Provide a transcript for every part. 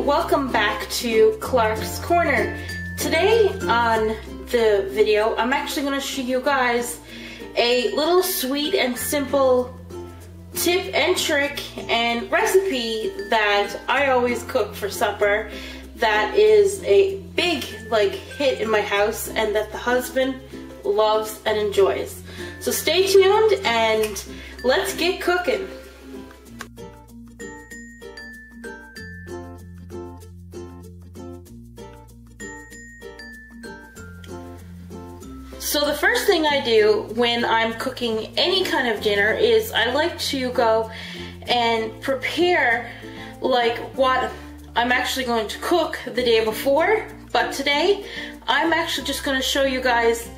welcome back to Clark's Corner. Today on the video, I'm actually going to show you guys a little sweet and simple tip and trick and recipe that I always cook for supper that is a big hit in my house and that the husband loves and enjoys. So stay tuned and let's get cooking. So the first thing I do when I'm cooking any kind of dinner is I like to go and prepare what I'm actually going to cook the day before, but today I'm actually just going to show you guys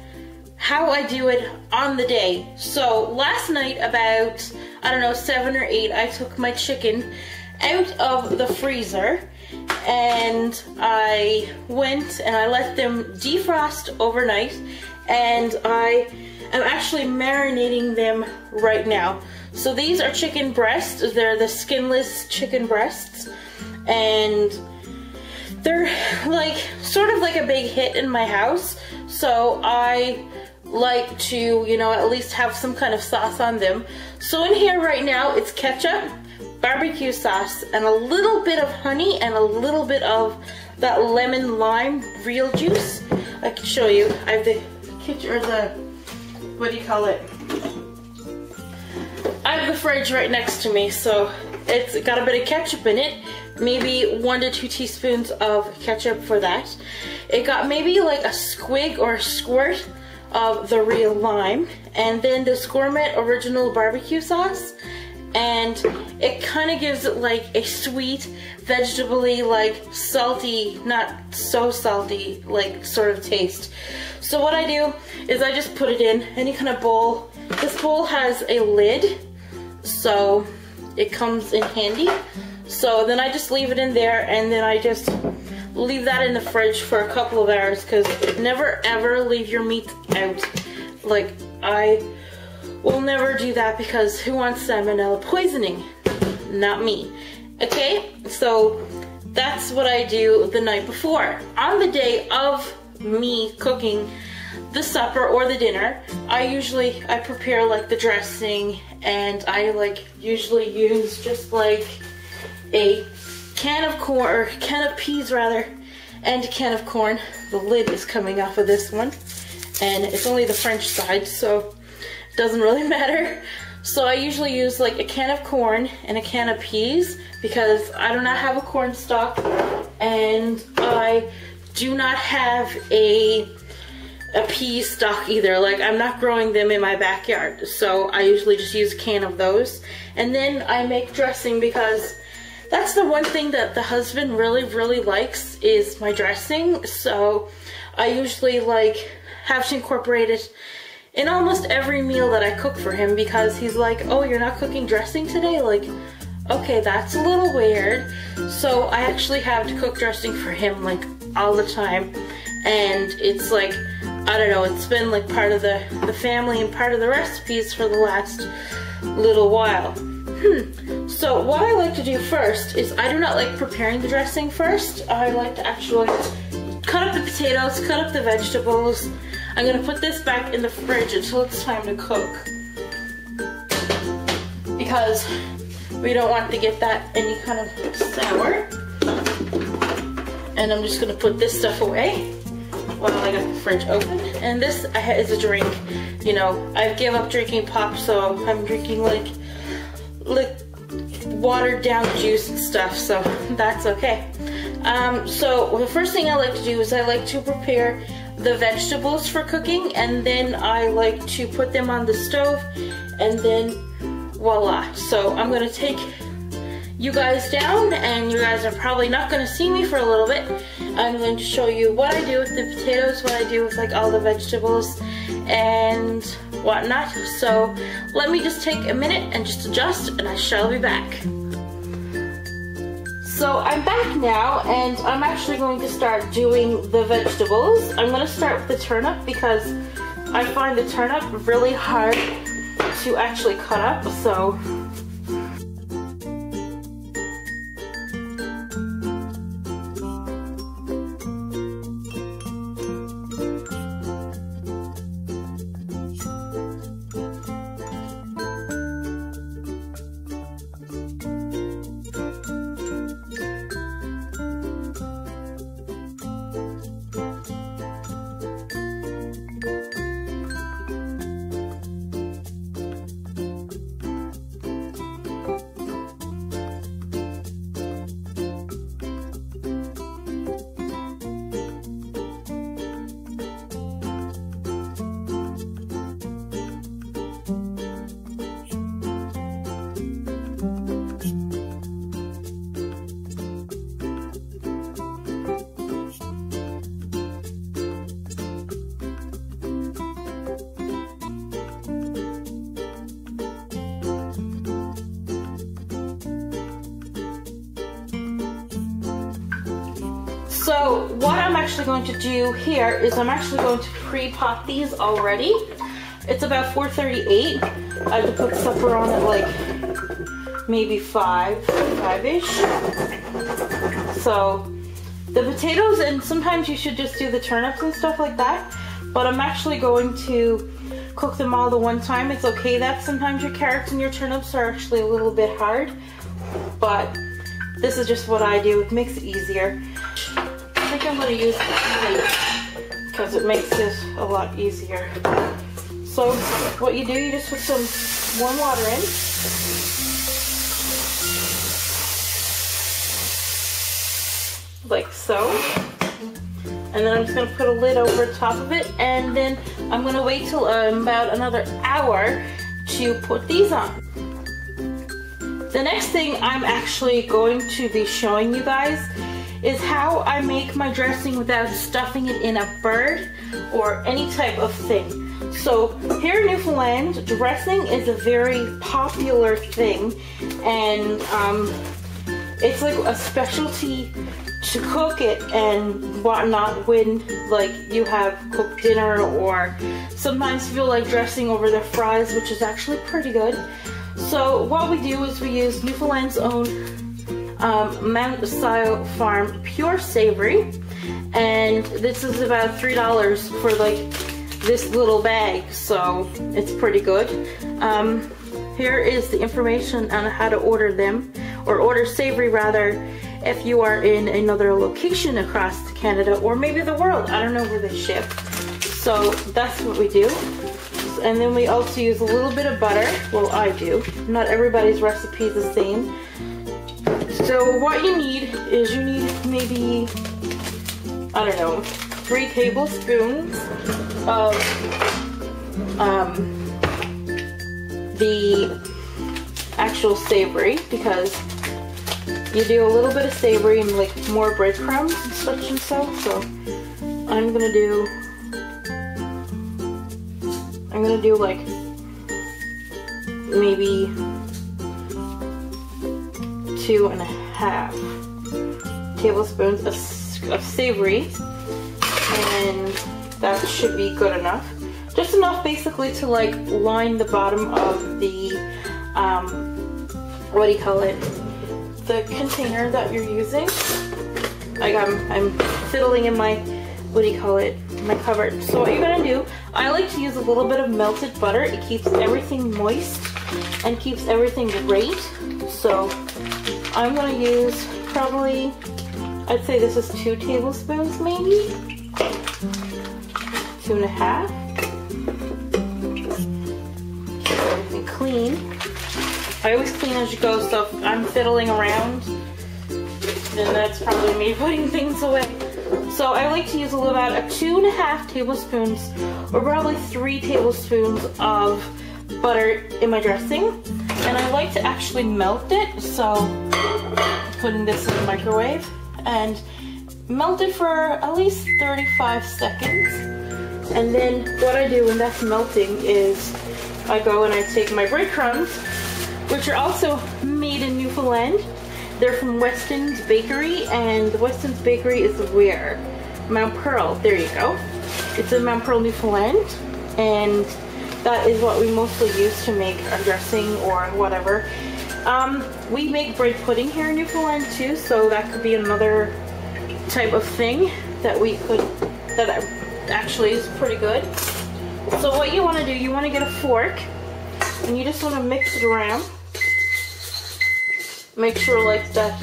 how I do it on the day. So last night about, I don't know, 7 or 8, I took my chicken out of the freezer and I went and I let them defrost overnight, and I am actually marinating them right now. So these are chicken breasts. They're the skinless chicken breasts, and they're sort of like a big hit in my house. So I like to, at least have some kind of sauce on them. So in here right now, it's ketchup, barbecue sauce, and a little bit of honey and a little bit of that lemon lime real juice. I can show you. I have the kitchen, or the, what do you call it? I have the fridge right next to me, so it's got a bit of ketchup in it. Maybe 1 to 2 teaspoons of ketchup for that. It got maybe like a squig or a squirt of the real lime, and then this gourmet original barbecue sauce, and it kind of gives it a sweet, vegetable-y, salty, not so salty, sort of taste. So what I do is I just put it in any kind of bowl. This bowl has a lid, so it comes in handy. So then I just leave it in there, and then I just leave that in the fridge for a couple of hours, because never ever leave your meat out. I will never do that, because who wants salmonella poisoning? Not me. Okay, so that's what I do the night before. On the day of me cooking the supper or the dinner, I prepare the dressing, and I usually use just a can of corn, or can of peas rather, and a can of corn. The lid is coming off of this one, and it's only the French side, so it doesn't really matter. So I usually use a can of corn and a can of peas, because I do not have a corn stalk, and I do not have a pea stalk either. I'm not growing them in my backyard, so I usually just use a can of those. And then I make dressing, because that's the one thing that the husband really likes, is my dressing. So I usually have to incorporate it in almost every meal that I cook for him, because he's like, oh, you're not cooking dressing today? Okay, that's a little weird. So I actually have to cook dressing for him all the time, and it's I don't know, it's been part of the family and part of the recipes for the last little while. So what I like to do first is I do not like preparing the dressing first. I like to actually cut up the potatoes, cut up the vegetables. I'm gonna put this back in the fridge until it's time to cook, because we don't want to get that any kind of sour. And I'm just gonna put this stuff away while I got the fridge open. And this is a drink. I've given up drinking pop, so I'm drinking watered down juice and stuff, so that's okay. So the first thing I like to do is I like to prepare the vegetables for cooking, and then I like to put them on the stove, and then voila. So I'm gonna take you guys down, and you guys are probably not gonna see me for a little bit. I'm going to show you what I do with the potatoes, what I do with all the vegetables and whatnot. So let me just take a minute and just adjust, and I shall be back. So I'm back now, and I'm actually going to start doing the vegetables. I'm going to start with the turnip, because I find the turnip really hard to actually cut up. So So what I'm actually going to do here is I'm actually going to pre-pot these already. It's about 4:38. I have to put supper on at like maybe 5-ish. So the potatoes, and sometimes you should just do the turnips and stuff like that, but I'm actually going to cook them all at one time. It's okay that sometimes your carrots and your turnips are actually a little bit hard, but this is just what I do. It makes it easier. I think I'm going to use the plate because it makes it a lot easier. So what you do, you just put some warm water in. Like so. And then I'm just going to put a lid over top of it, and then I'm going to wait till about another hour to put these on. The next thing I'm actually going to be showing you guys is how I make my dressing without stuffing it in a bird or any type of thing. So here in Newfoundland, dressing is a very popular thing, and it's like a specialty to cook it and whatnot when like you have cooked dinner, or sometimes people like dressing over their fries, which is actually pretty good. So what we do is we use Newfoundland's own Mount Sion Farm Pure Savory, and this is about $3 for like this little bag, so it's pretty good. Here is the information on how to order them, or order savory rather, if you are in another location across Canada or maybe the world. I don't know where they ship. So that's what we do. And then we also use a little bit of butter. Well, I do. Not everybody's recipe is the same. So what you need is you need maybe, I don't know, 3 tablespoons of the actual savory, because you do a little bit of savory and like more breadcrumbs and such and so. So I'm gonna do like maybe 2.5 tablespoons of savory, and that should be good enough. Just enough basically to like line the bottom of the what do you call it? The container that you're using. I'm fiddling in my, what do you call it, my cupboard. So what you're gonna do, I like to use a little bit of melted butter. It keeps everything moist and keeps everything great. So I'm gonna use probably, I'd say this is 2 tablespoons maybe, 2.5. Keep everything clean. I always clean as you go, so if I'm fiddling around, then that's probably me putting things away. So I like to use about 2.5 tablespoons, or probably 3 tablespoons of butter in my dressing. And I like to actually melt it, so I'm putting this in the microwave and melt it for at least 35 seconds. And then what I do when that's melting is I go and I take my breadcrumbs, which are also made in Newfoundland. They're from Weston's Bakery, and Weston's Bakery is where? Mount Pearl, there you go. It's in Mount Pearl, Newfoundland, and that is what we mostly use to make our dressing or whatever. We make bread pudding here in Newfoundland too, so that could be another type of thing that we could, that actually is pretty good. So what you want to do, you want to get a fork, and you just want to mix it around. Make sure like that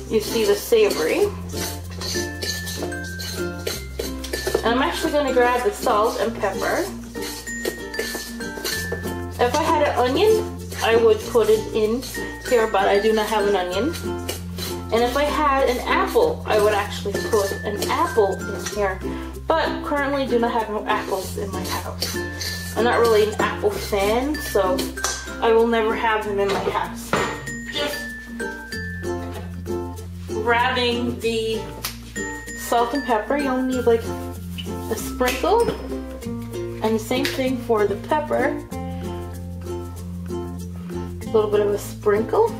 you see the savory. And I'm actually going to grab the salt and pepper. If I had an onion, I would put it in here, but I do not have an onion. And if I had an apple, I would actually put an apple in here. But currently do not have no apples in my house. I'm not really an apple fan, so I will never have them in my house. Just grabbing the salt and pepper, you only need like a sprinkle. And the same thing for the pepper. A little bit of a sprinkle.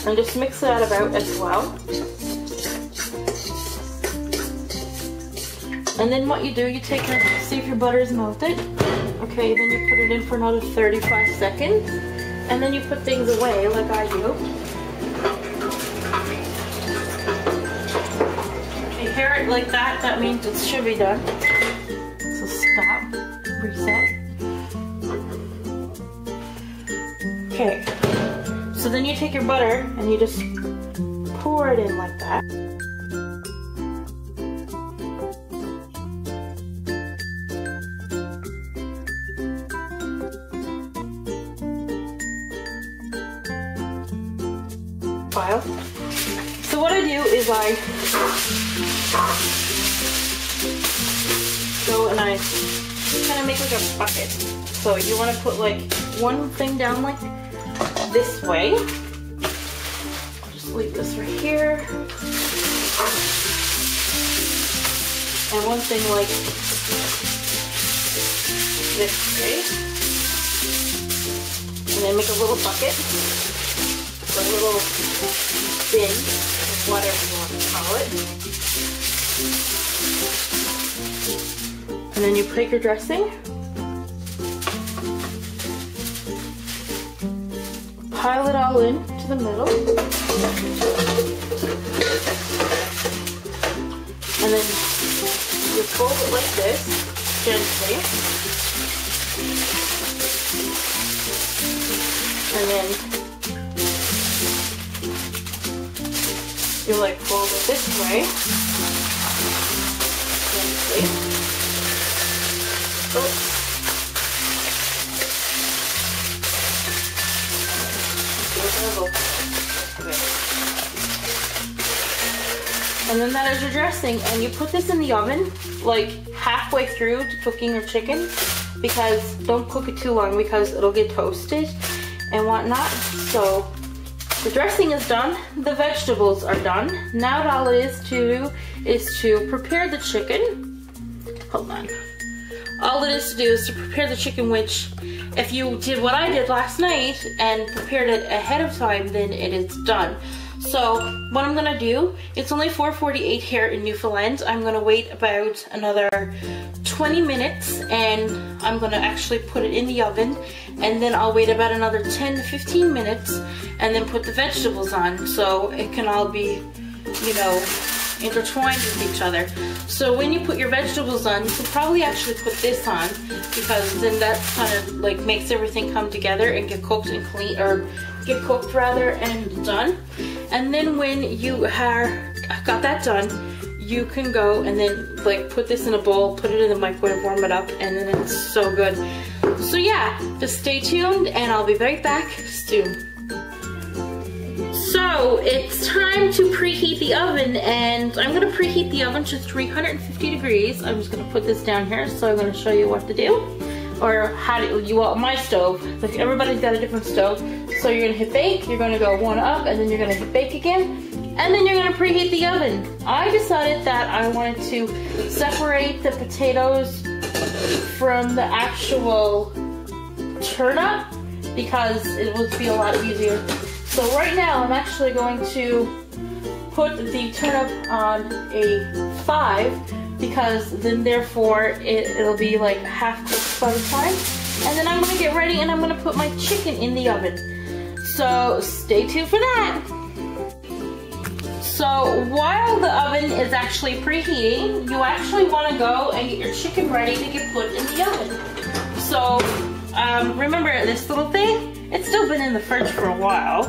And just mix that about as well. And then what you do, you take your, see if your butter is melted. Okay, then you put it in for another 35 seconds. And then you put things away like I do. If you hear it like that, that means it should be done. So stop, reset. Okay, so then you take your butter and you just pour it in like that. So what I do is I go and I kind of make like a bucket. So you want to put like one thing down like this way. I'll just leave this right here. And one thing like this way. And then make a little bucket. Or a little bin, or whatever you want to call it. And then you put your dressing. Pile it all in to the middle. And then you fold it like this, gently. And then you like fold it this way, gently. Oops. Okay. And then that is your dressing, and you put this in the oven like halfway through to cooking your chicken, because don't cook it too long because it'll get toasted and whatnot. So the dressing is done, the vegetables are done. Now all it is to do is to prepare the chicken. Hold on. All it is to do is to prepare the chicken, which if you did what I did last night and prepared it ahead of time, then it is done. So what I'm gonna do, it's only 4:48 here in Newfoundland. I'm gonna wait about another 20 minutes and I'm gonna actually put it in the oven, and then I'll wait about another 10 to 15 minutes and then put the vegetables on so it can all be, you know, intertwined with each other. So when you put your vegetables on, you could probably actually put this on, because then that kind of like makes everything come together and get cooked and clean, or get cooked rather, and done. And then when you got that done, you can go and then like put this in a bowl, put it in the microwave, warm it up, and then it's so good. So yeah, just stay tuned and I'll be right back soon. So it's time to preheat the oven, and I'm gonna preheat the oven to 350 degrees. I'm just gonna put this down here, so I'm gonna show you what to do, or how to, you want my stove. Like everybody's got a different stove. So you're gonna hit bake, you're gonna go one up, and then you're gonna hit bake again, and then you're gonna preheat the oven. I decided that I wanted to separate the potatoes from the actual turnip because it would be a lot easier. So right now I'm actually going to put the turnip on a 5, because then therefore it'll be like half cooked by the time. And then I'm gonna get ready and I'm gonna put my chicken in the oven. So stay tuned for that. So while the oven is actually preheating, you actually want to go and get your chicken ready to get put in the oven. So remember this little thing? It's still been in the fridge for a while.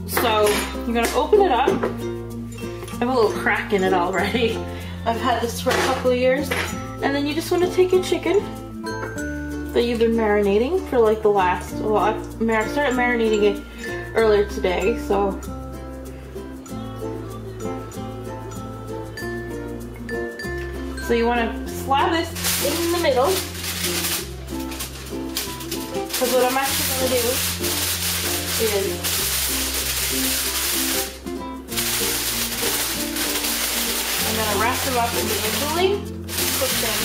So you're gonna open it up. I have a little crack in it already. I've had this for a couple of years. And then you just want to take your chicken that you've been marinating for like the last, well, I started marinating it earlier today, so. So you want to slab this in the middle, because what I'm actually going to do is I'm going to wrap them up individually, cook them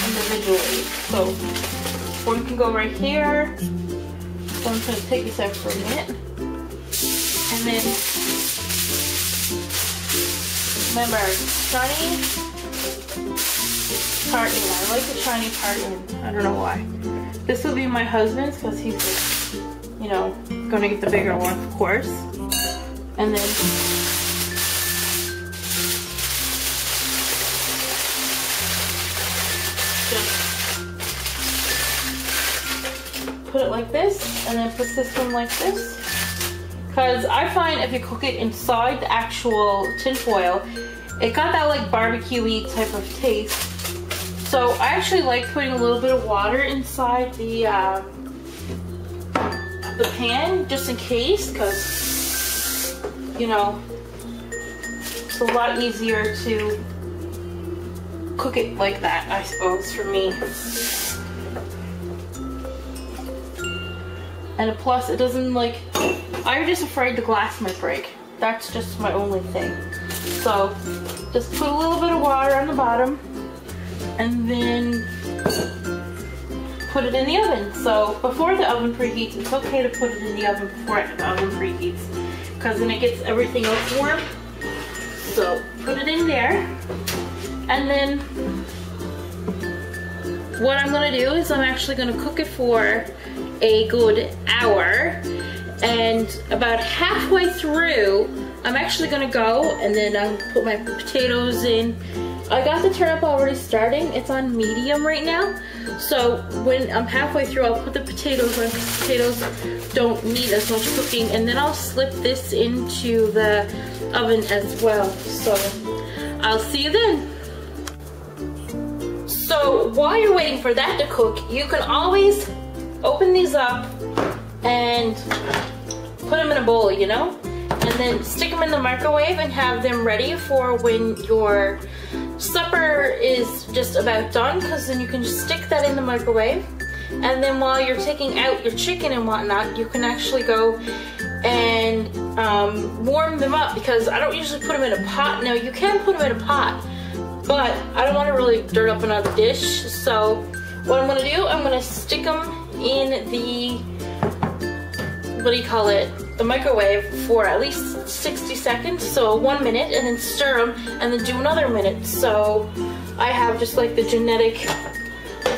individually. So one can go right here. So I'm just going to take this out for a minute. And then, remember, shiny tartan. I like the shiny tartan. I don't know why. This will be my husband's because he's, you know, gonna get the bigger one, of course. And then just put it like this, and then put this one like this. Because I find if you cook it inside the actual tin foil, it got that like barbecue-y type of taste. So I actually like putting a little bit of water inside the pan just in case, because you know it's a lot easier to cook it like that, I suppose, for me. And plus it doesn't like, I'm just afraid the glass might break. That's just my only thing. So just put a little bit of water on the bottom and then put it in the oven. So before the oven preheats, it's okay to put it in the oven before the oven preheats, because then it gets everything else warm. So put it in there, and then what I'm gonna do is I'm actually gonna cook it for a good hour, and about halfway through I'm actually gonna go and then I'll put my potatoes in. I got the turnip already starting. It's on medium right now. So when I'm halfway through, I'll put the potatoes on, because potatoes don't need as much cooking, and then I'll slip this into the oven as well. So I'll see you then. So while you're waiting for that to cook, you can always open these up and put them in a bowl, you know? And then stick them in the microwave and have them ready for when your supper is just about done, because then you can just stick that in the microwave. And then while you're taking out your chicken and whatnot, you can actually go and warm them up, because I don't usually put them in a pot. Now you can put them in a pot, but I don't want to really dirt up another dish. So what I'm going to do, I'm going to stick them in the, what do you call it, the microwave for at least 60 seconds, so 1 minute, and then stir them and then do another minute. So I have just like the genetic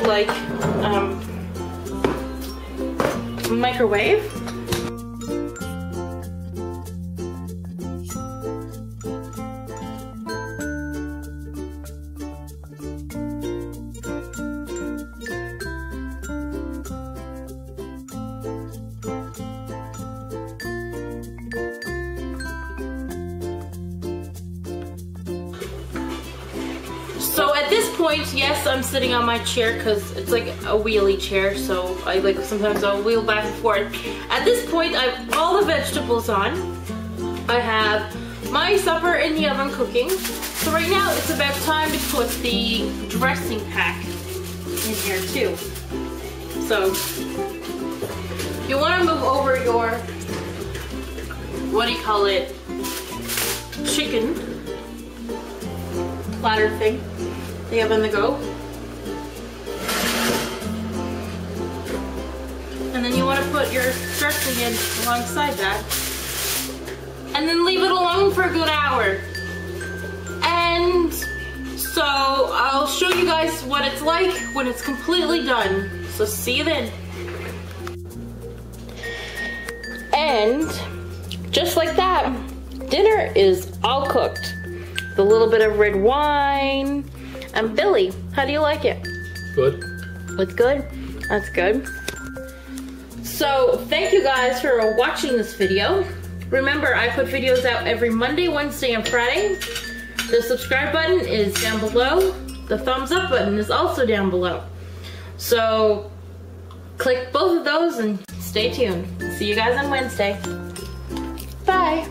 like microwave. So at this point, yes, I'm sitting on my chair because it's like a wheelie chair, so I like sometimes I'll wheel back and forth. At this point, I have all the vegetables on. I have my supper in the oven cooking. So right now, it's about time to put the dressing pack in here too. So you want to move over your, what do you call it, chicken platter thing they have on the go. And then you want to put your dressing in alongside that. And then leave it alone for a good hour. And so I'll show you guys what it's like when it's completely done. So see you then. And just like that, dinner is all cooked. The little bit of red wine. And Billy, how do you like it? Good. It's good? That's good. So thank you guys for watching this video. Remember, I put videos out every Monday, Wednesday, and Friday. The subscribe button is down below. The thumbs up button is also down below. So click both of those and stay tuned. See you guys on Wednesday. Bye.